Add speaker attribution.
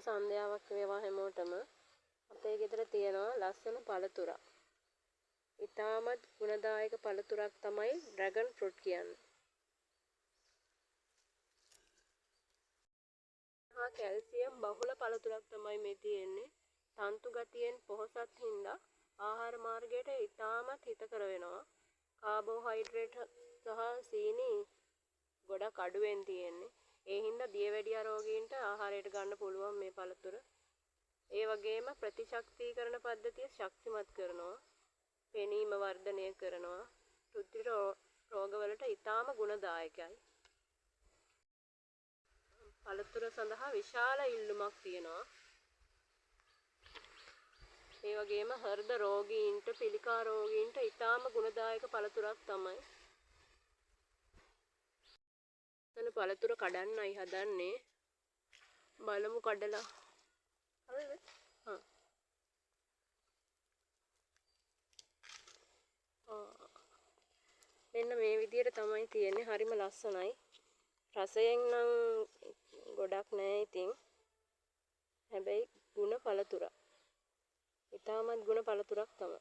Speaker 1: සන්ධ්‍යාවක් වේවා හැමෝටම. අපේ ගෙදර තියෙනවා ලස්සන පළතුරක්. ඉතාමත් ගුණදායක පළතුරක් තමයි ඩ්‍රැගන් ෆෘට් කියන්නේ. කැල්සියම් බහුල පළතුරක් තමයි මේ තියෙන්නේ. තන්තු ගතියෙන් පොහොසත් හින්දා ආහාර මාර්ගයට ඉතාමත් හිතකර වෙනවා. කාබෝහයිඩ්‍රේට් සහ සීනි ගොඩක් අඩුවෙන් තියෙන්නේ. ඒ හින්දා දියවැඩියා රෝගීන්ට ආහාරයට ගන්න පුළුවන් මේ පළතුර. ඒ වගේම ප්‍රතිශක්තිකරණ පද්ධතිය ශක්තිමත් කරනවා. පෙනීම වර්ධනය කරනවා. රුධිර රෝගවලට ඉතාම ගුණදායකයි. පළතුර සඳහා විශාල ඉල්ලුමක් තියෙනවා. ඒ වගේම හෘද රෝගීන්ට, පිළිකා රෝගීන්ට ඉතාම ගුණදායක පළතුරක් තමයි. එතන පළතුර කඩන්නයි හදන්නේ. බලමු කඩලා. හරිද? මෙන්න මේ විදිහට තමයි තියෙන්නේ. හරිම ලස්සනයි. රසයෙන් නම් ගොඩක් නෑ ඉතින්. හැබැයි ಗುಣ පළතුරක්. ඉතාමත් ಗುಣ පළතුරක් තමයි.